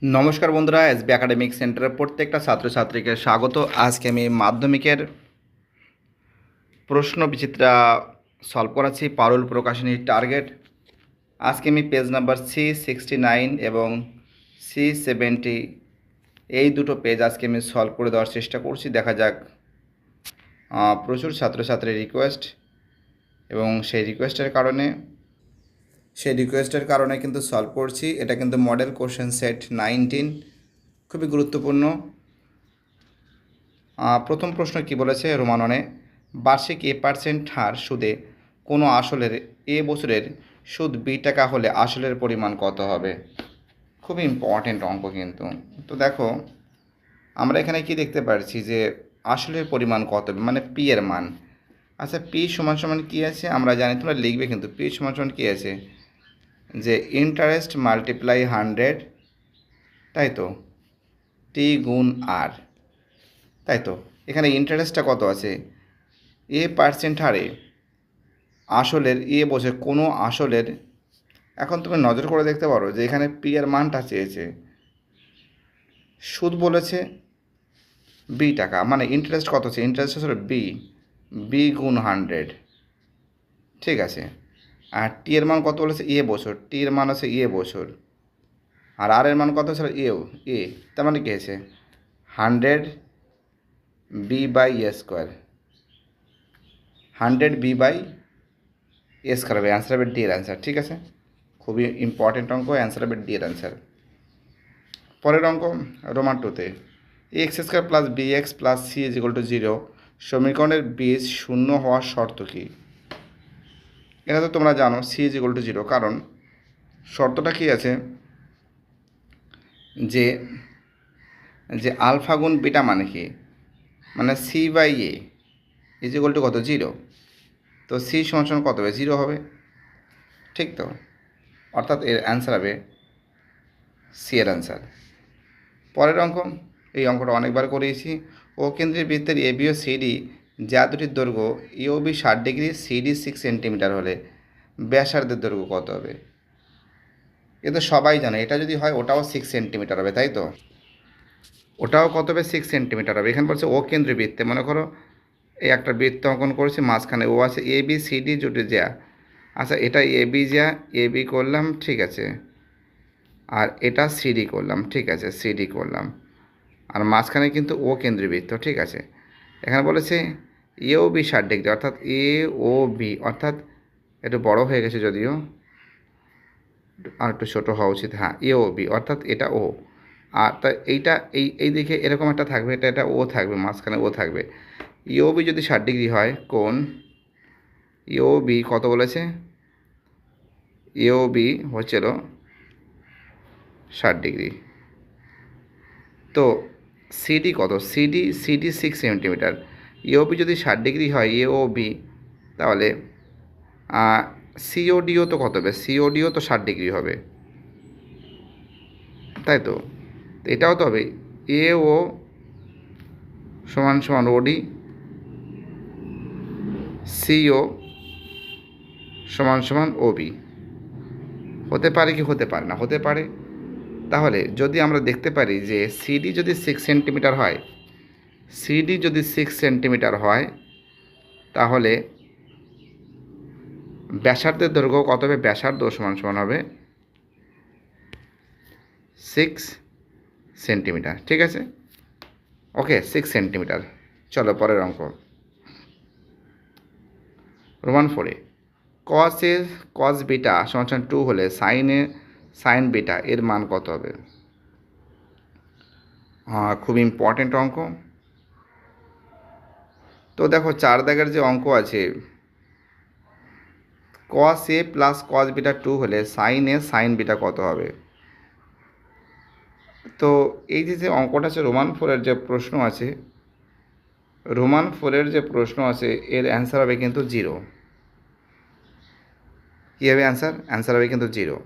নমস্কার বন্ধুরা, SB academic সেন্টারের প্রত্যেকটা ছাত্রছাত্রীকে স্বাগত। আজকে আমি মাধ্যমিকের প্রশ্ন বিচিত্রা সলভ করাচ্ছি পারুল প্রকাশনীর টার্গেট। আজকে আমি পেজ নাম্বার C69 এবং C70 এই দুটো পেজ আজকে আমি সলভ করে দেওয়ার চেষ্টা করছি। দেখা যাক, প্রচুর ছাত্রছাত্রীর রিকোয়েস্ট এবং সেই রিকোয়েস্টের কারণে কিন্তু সলভ করছি। এটা কিন্তু মডেল কোশ্চেন সেট 19, খুবই গুরুত্বপূর্ণ। প্রথম প্রশ্ন কি বলেছে, রোমাননে বার্ষিক A% হার সুদে কোনো আসলের বছরের সুদ B টাকা হলে আসলের পরিমাণ কত হবে। খুবই ইম্পর্টেন্ট অঙ্ক কিন্তু। তো দেখো, আমরা এখানে কি দেখতে পাচ্ছি যে আসলের পরিমাণ কত হবে, মানে পি এর মান। আচ্ছা, পি সমান সমান কী আছে আমরা জানি, তোমরা লিখবে কিন্তু। পি সমান সমান কী আছে, যে ইন্টারেস্ট মাল্টিপ্লাই 100, তাই তো, টি গুণ আর, তাই তো। এখানে ইন্টারেস্টটা কত আছে, A% হারে আসলের বছর কোনো আসলের। এখন তুমি নজর করে দেখতে পারো যে এখানে পি এর মানটা চেয়েছে, সুদ বলেছে B টাকা, মানে ইন্টারেস্ট কত আছে, ইন্টারেস্ট আসলে বি গুণ 100, ঠিক আছে। আর টি এর মান কত বলেছে, বছর, টি এর মান আছে বছর, আর আর এর মান কত ছিল, তার মানে কী হয়েছে 100B/A², 100B/A² হবে। অ্যান্সার হবে ডি এর অ্যান্সার, ঠিক আছে। খুবই ইম্পর্টেন্ট অঙ্ক, অ্যান্সার হবে ডি এর অ্যান্সার। পরের অঙ্ক রোমান 2তে x² + bx + c = 0 সমীকরণের বীজ শূন্য হওয়ার শর্ত কী। এটা তো তোমরা জানো, c = 0, কারণ শর্তটা কী আছে, যে যে আলফা গুণ বিটা মানে কি, মানে C/A = কত, 0। তো c সমান কত হবে, 0 হবে, ঠিক তো। অর্থাৎ এর অ্যান্সার হবে সি এর অ্যান্সার। পরের অঙ্ক, এই অঙ্কটা অনেকবার করিয়েছি। ও কেন্দ্রের বৃত্তের এবি ও সিডি যা দুটির দৈর্ঘ্য EOB 60 ডিগ্রি, CD 6 সেন্টিমিটার হলে ব্যাসার্ধের দৈর্ঘ্য কত হবে। এ তো সবাই জানে, এটা যদি হয় ওটাও 6 সেন্টিমিটার হবে, তাই তো। ওটাও কত হবে, 6 সেন্টিমিটার হবে। এখানে বলছে ও কেন্দ্রের বৃত্তে, মনে করো এই একটা বৃত্ত অঙ্কন করেছি, মাঝখানে ও আছে, ABCD জুটে যা। আচ্ছা, এটা এবি করলাম, ঠিক আছে, আর এটা সিডি করলাম, ঠিক আছে, সিডি করলাম, আর মাঝখানে কিন্তু ও কেন্দ্রবৃত্ত, ঠিক আছে। এখানে বলেছে EOB 60 ডিগ্রি, অর্থাৎ AOB, অর্থাৎ একটু বড় হয়ে গেছে যদিও, আর একটু ছোটো হওয়া উচিত, হ্যাঁ, EOB, অর্থাৎ এটা ও। আর তা এইটা এই দিকে এরকম একটা থাকবে, এটা ও থাকবে, মাঝখানে ও থাকবে। EOB যদি 60 ডিগ্রি হয়, কোণ EOB কত বলেছে, EOB হচ্ছিল 60 ডিগ্রি। তো সিডি কত, সিডি 6 সেন্টিমিটার। EOB যদি 60 ডিগ্রি হয়, EOB, তাহলে CODও তো কত হবে, CODও তো 60 ডিগ্রি হবে, তাই তো। এটাও তো হবে AO সমান OD, CO সমান OB। হতে পারে কি হতে পারে না, হতে পারে। তাহলে যদি আমরা দেখতে পারি যে সিডি যদি 6 সেন্টিমিটার হয়, সিডি যদি 6 সেন্টিমিটার হয়, তাহলে ব্যাসার্ধের দৈর্ঘ্য কত হবে, ব্যাসার্ধ সমান হবে 6 সেন্টিমিটার, ঠিক আছে। ওকে, 6 সেন্টিমিটার। চলো পরের অঙ্ক, রোমান 4-এ cos বিটা সমান 2 হলে সাইন বিটা এর মান কত হবে। খুব ইম্পর্টেন্ট অঙ্ক। তো দেখো, 4 দাগের যে অঙ্ক আছে, cos A + cos বিটা 2 হলে সাইন বিটা কত হবে। তো এই যে অঙ্কটা আছে, রোমান 4-এর যে প্রশ্ন আছে, এর অ্যান্সার হবে কিন্তু 0। কী হবে অ্যান্সার হবে কিন্তু 0,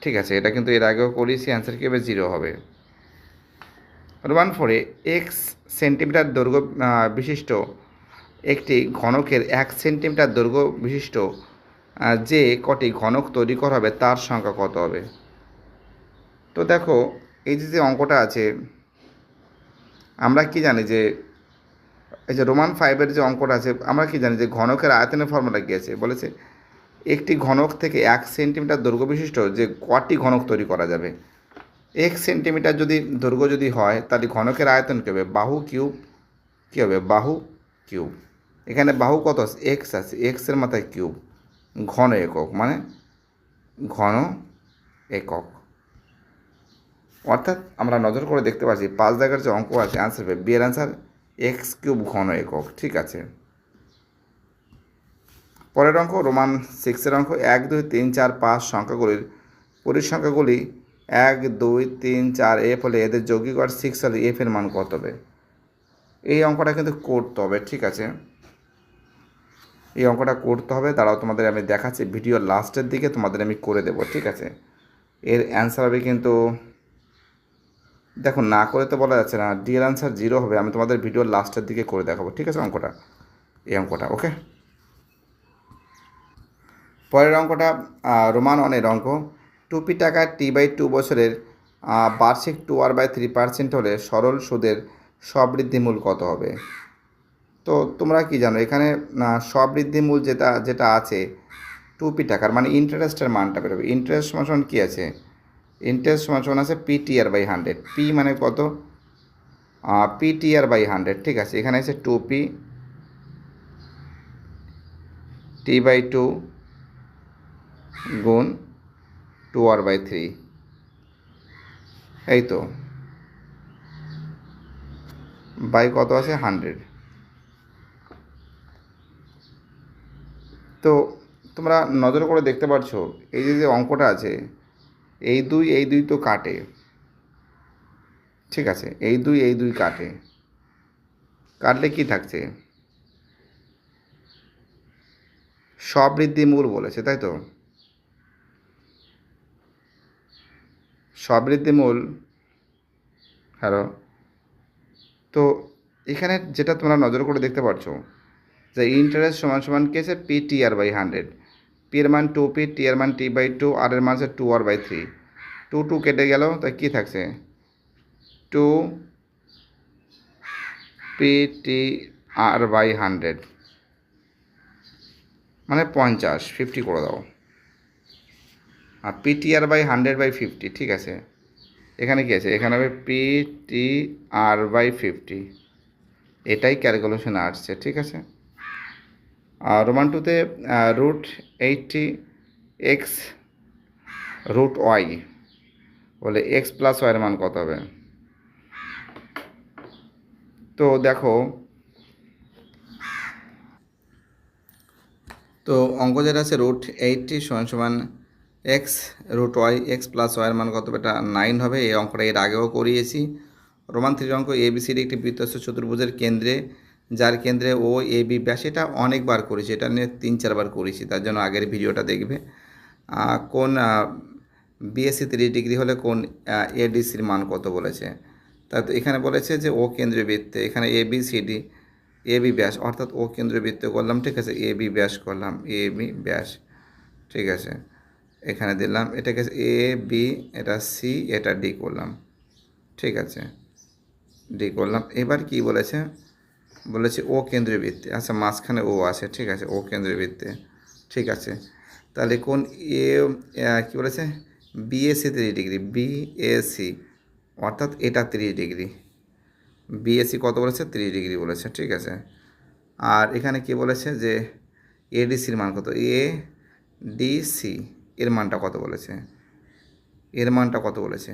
ঠিক আছে। এটা কিন্তু এর আগেও করেছি, অ্যান্সার কী হবে, 0 হবে। রোমান 4-এ x সেন্টিমিটার দৈর্ঘ্য বিশিষ্ট একটি ঘনকের 1 সেন্টিমিটার দৈর্ঘ্য বিশিষ্ট যে কটি ঘনক তৈরি করা হবে তার সংখ্যা কত হবে? তো দেখো এই যে অঙ্কটা আছে, আমরা কি জানি যে এই যে রোমান 5-এর যে অঙ্কটা আছে, আমরা কি জানি যে ঘনকের আয়তনের ফর্মুলা কী আছে? বলেছে একটি ঘনক থেকে 1 সেন্টিমিটার দৈর্ঘ্য বিশিষ্ট যে কটি ঘনক তৈরি করা যাবে। 1 সেন্টিমিটার যদি দৈর্ঘ্য যদি হয় তাহলে ঘনকের আয়তন কী হবে? বাহু কিউব কী হবে? বাহু কিউব। এখানে বাহু কত আছে? এক্স আছে, এক্সের মাথায় কিউব, ঘন একক মানে ঘন একক। অর্থাৎ আমরা নজর করে দেখতে পাচ্ছি 5 দাগের যে অঙ্ক আছে অ্যান্সার হবে বি এর অ্যান্সার এক্স কিউব ঘন একক। ঠিক আছে, পরের অঙ্ক রোমান 6-এর অঙ্ক 1 2 3 4 5 সংখ্যাগুলির পরিসংখ্যাগুলি 1 2 3 4 এফ হলে এদের যৌগিক আর 6 হলে এফ এর মান কত হবে? এই অঙ্কটা কিন্তু করতে হবে। ঠিক আছে, এই অঙ্কটা করতে হবে, দাঁড়াও তোমাদের আমি দেখাচ্ছি ভিডিওর লাস্টের দিকে তোমাদের আমি করে দেবো। ঠিক আছে, এর অ্যান্সার হবে কিন্তু দেখো না করে তো বলা যাচ্ছে না, ডি এর অ্যান্সার 0 হবে। আমি তোমাদের ভিডিওর লাস্টের দিকে করে দেখাবো। ঠিক আছে, অঙ্কটা এই অঙ্কটা ওকে। পরের অঙ্কটা রোমান 1-এর অঙ্ক 2p টাকায় t/2 বছরের বার্ষিক 2r/3% হলে সরল সুদের স্ববৃদ্ধিমূল কত হবে? তো তোমরা কি জানো এখানে স্ববৃদ্ধিমূল যেটা আছে 2p টাকার মানে ইন্টারেস্টের মানটা বেরোবে। ইন্টারেস্ট সমান কী আছে? ইন্টারেস্ট সমান আছে PTR/100। পি মানে কত? PTR/100। ঠিক আছে, এখানে আছে 2p t/2 গুণ 2r/3, এই তো বাই কত আছে? 100। তো তোমরা নজর করে দেখতে পাচ্ছো এই যে অঙ্কটা আছে এই দুই তো কাটে। ঠিক আছে, এই দুই কাটে, কাটলে কি থাকছে? স্ববৃদ্ধিমূল বলেছে, তাই তো? স্ববৃদ্ধিমূল। হ্যালো, তো এখানে যেটা তোমরা নজর করে দেখতে পাচ্ছ যে ইন্টারেস্ট সমান কী আছে? PTR/100। পি এর মান 2p, টি এর মান t/2, আর এর মান আছে 2r/3। 2 কেটে গেল, তাই কী থাকছে? 2PTR/100 মানে 50 করে দাও। আর PTR/100/50। ঠিক আছে, এখানে কি আছে? এখানে হবে PTR/50, এটাই ক্যালকুলেশনে আসছে। ঠিক আছে, আর রোমান 2-তে √80x√y বলে x + y এর মান কত হবে? তো দেখো, তো অঙ্ক যেটা আছে √80 সমান x√y, x + y এর মান কত? এটা 9 হবে। এই অঙ্কটা এর আগেও করিয়েছি। রোমান 3-এর অঙ্ক ABCD একটি বৃত্তস্থ চতুর্ভুজের কেন্দ্রে, যার কেন্দ্রে ও AB ব্যাস, এটা অনেকবার করেছি, এটা নিয়ে 3-4 বার করেছি, তার জন্য আগের ভিডিওটা দেখবে। কোন BAC 30 ডিগ্রি হলে কোন ADCর মান কত বলেছে? তা তো এখানে বলেছে যে ও কেন্দ্রীয় বৃত্তে, এখানে ABCD AB ব্যাস, অর্থাৎ ও কেন্দ্রীয় বৃত্ত করলাম। ঠিক আছে, AB ব্যাস করলাম, AB ব্যাস। ঠিক আছে, এখানে দিলাম, এটাকে AB, এটা C, এটা D করলাম। ঠিক আছে, D করলাম। এবার কি বলেছে? বলেছে ও কেন্দ্রীয় বৃত্তে, আচ্ছা মাঝখানে ও আছে। ঠিক আছে, ও কেন্দ্রীয় বৃত্তে। ঠিক আছে, তাহলে কোন কী বলেছে? BAC 30 ডিগ্রি, BAC অর্থাৎ এটা 30 ডিগ্রি। BAC কত বলেছে? 30 ডিগ্রি বলেছে। ঠিক আছে, আর এখানে কি বলেছে যে ADCর মান কত? ADC এর মানটা কত বলেছে? এর মানটা কত বলেছে?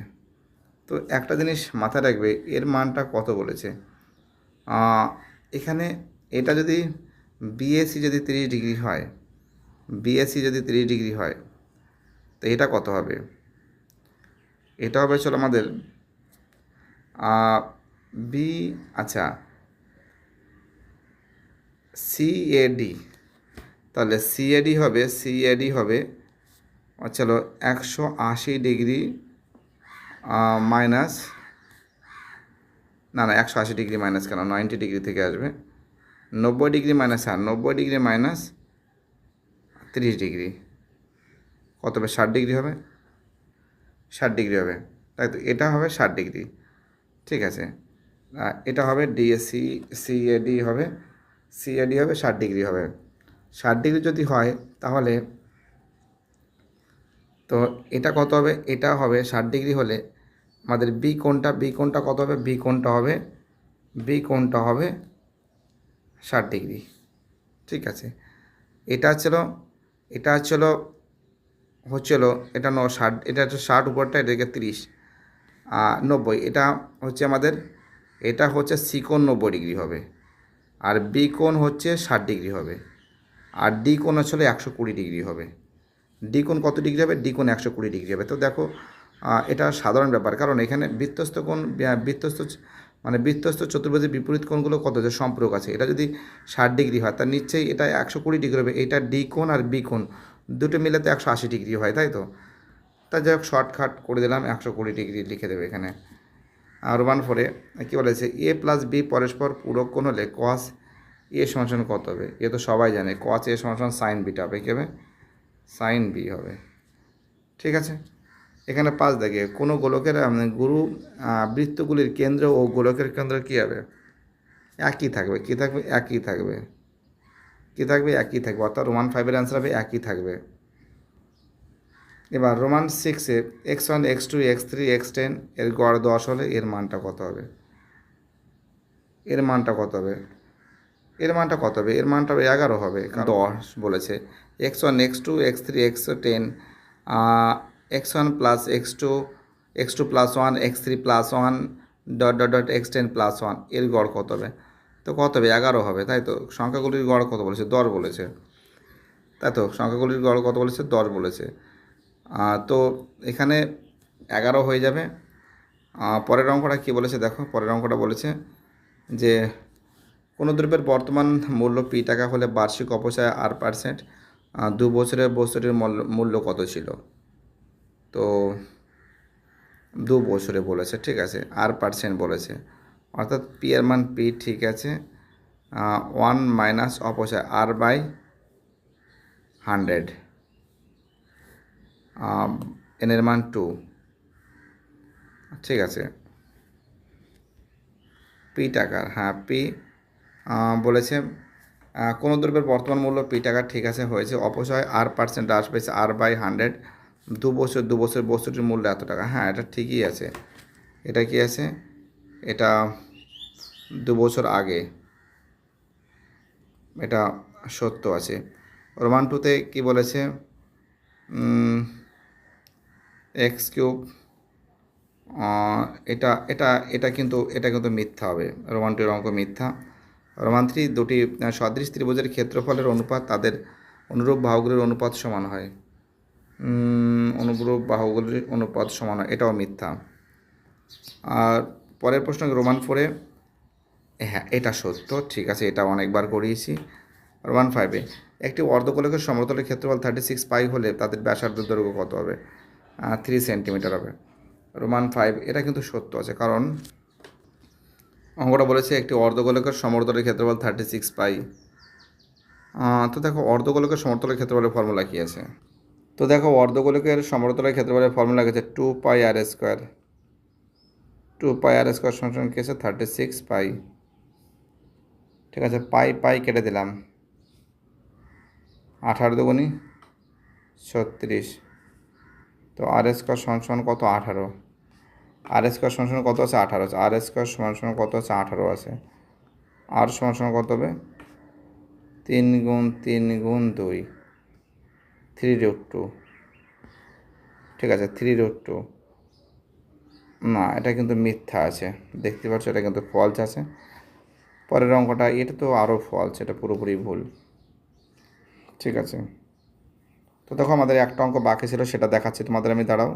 তো একটা জিনিস মাথায় রাখবে, এর মানটা কত বলেছে। এখানে এটা যদি BAC যদি 30 ডিগ্রি হয়, BAC যদি 30 ডিগ্রি হয়, তো এটা কত হবে? এটা হবে চলো আমাদের আচ্ছা CAD, তাহলে CAD হবে চলো 180 ডিগ্রি মাইনাস, না 180 ডিগ্রি মাইনাস কেন, 90 ডিগ্রি থেকে আসবে। 90 degree minus, 90 degree minus 30 degree, কত হবে 60 ডিগ্রি হবে, 60 ডিগ্রি হবে, তাই তো এটা হবে 60 ডিগ্রি। ঠিক আছে, এটা হবে ডিএসি, সিএডি হবে, সিএডি হবে 60 ডিগ্রি হবে। 60 ডিগ্রি যদি হয় তাহলে তো এটা কত হবে, এটা হবে 60 ডিগ্রি হলে আমাদের বি কোণটা কত হবে, বি কোণটা হবে 60 ডিগ্রি। ঠিক আছে, এটা হচ্ছিল এটা 60, এটা হচ্ছে 60 উপরটা, এটাকে 30, 90, এটা হচ্ছে আমাদের, এটা হচ্ছে সি কোণ 90 ডিগ্রি হবে, আর বি কোণ হচ্ছে 60 ডিগ্রি হবে, আর ডি কোণ হচ্ছিল 120 ডিগ্রি হবে। ডি কোণ কত ডিগ্রি হবে, ডি কোণ 120 ডিগ্রি হবে। তো দেখো এটা সাধারণ ব্যাপার, কারণ এখানে বৃত্তস্থ কোণ, বৃত্তস্থ চতুর্ভুজের বিপরীত কোণগুলো কত যে সম্পর্ক আছে, এটা যদি 60 ডিগ্রি হয় তার নিশ্চয়ই এটা 120 ডিগ্রি হবে। এটা ডি কোণ আর বি কোণ দুটো মিলে তো 180 ডিগ্রি হয়, তাই তো। তা যাই হোক, শর্টকাট করে দিলাম, 120 ডিগ্রি লিখে দেবে এখানে। আর 1/4 কী বলেছে, এ প্লাস বি পরস্পর পূরক কোণ হলে কস এ সমান কত হবে। এ তো সবাই জানে, কস এ সমান সাইন বিটা হবে, কী হবে, সাইন বি হবে। ঠিক আছে, এখানে 5 দেখে কোনো গোলকের গুরু বৃত্তগুলির কেন্দ্র ও গোলকের কেন্দ্র কী হবে, একই থাকবে, একই থাকবে, অর্থাৎ রোমান 5-এর অ্যান্সার হবে একই থাকবে। এবার Roman 6-এ x1 x2 x3 x10 এর গড় 10 হলে এর মানটা কত হবে, এর মানটা কত হবে 11 হবে, 10 বলেছে। x1 x2 x3 x10 x1 plus x2 plus 1 x3 plus 1 dot x10 plus 1 এর গড় কত হবে, তো কত হবে 11 হবে, তাই তো। সংখ্যাগুলির গড় কত বলেছে, 10 বলেছে, তাই তো। সংখ্যাগুলির গড় কত বলেছে, 10 বলেছে। তো এখানে 11 হয়ে যাবে। পরের অঙ্কটা কী বলেছে দেখো, পরের অঙ্কটা বলেছে যে কোনো দ্রব্যের বর্তমান মূল্য পি টাকা হলে বার্ষিক অপচয় R%, 2 বছরের বস্তুটির মূল্য কত ছিল। তো 2 বছরে বলেছে, ঠিক আছে, R% বলেছে, অর্থাৎ পি এর মান পি, ঠিক আছে, 1 মাইনাস অপচয় R/100, এনের মান 2, ঠিক আছে। পি টাকার, হ্যাঁ পি বলেছে কোনো দ্রব্যের বর্তমান মূল্য পি টাকা, ঠিক আছে, হয়েছে অপচয় R% হ্রাস পেয়েছে R/100, 2 বছর বস্তুটির মূল্য এত টাকা। হ্যাঁ, এটা ঠিকই আছে, এটা কি আছে, এটা 2 বছর আগে, এটা সত্য আছে। রোমান 2-তে কী বলেছে, x3, এটা কিন্তু মিথ্যা হবে, রোমান 2-এর অঙ্ক মিথ্যা। রোমান 3 দুটি সদৃশ ত্রিভুজের ক্ষেত্রফলের অনুপাত তাদের অনুরূপ বাহুগুলির অনুপাত সমান হয়, এটাও মিথ্যা। আর পরের প্রশ্ন রোমান 4-এ, হ্যাঁ এটা সত্য, ঠিক আছে, এটা অনেকবার করিয়েছি। রোমান 5-এ একটি অর্ধগোলকের সমতলের ক্ষেত্রফল 36 পাই হলে তাদের ব্যাসার্ধ দৈর্ঘ্য কত হবে, 3 সেন্টিমিটার হবে। রোমান 5 এটা কিন্তু সত্য আছে, কারণ অঙ্কটা বলেছে একটি অর্ধগোলকের সমতলের ক্ষেত্রফল 36 পাই। তো দেখো অর্ধগোলকের সমতলের ক্ষেত্রফলের ফর্মুলা কী আছে, তো দেখো অর্ধগোলকের সমতলের ক্ষেত্রফলের ফর্মুলা গেছে 2 পাই আর স্কোয়ার, 2 পাই আর স্কোয়ার সমান কী আছে 36 পাই, ঠিক আছে। পাই কেটে দিলাম, 18 দুগুণী 36, তো আর স্কোয়ার সমান কত 18, আর স্কোয়ার সমান কত আছে 18 আছে, আর স্কোয়ার সমান কত আছে 18 আছে, আর সমান কত হবে 3 গুণ 2, 3√2, ঠিক আছে, 3√2, না এটা কিন্তু মিথ্যা আছে, দেখতে পাচ্ছ এটা কিন্তু ফলস আছে। পরের অঙ্কটা এটা তো আরও ফলস, এটা পুরোপুরি ভুল, ঠিক আছে। তো দেখো আমাদের একটা অঙ্ক বাকি ছিল, সেটা দেখাচ্ছি তোমাদের আমি, দাঁড়াও।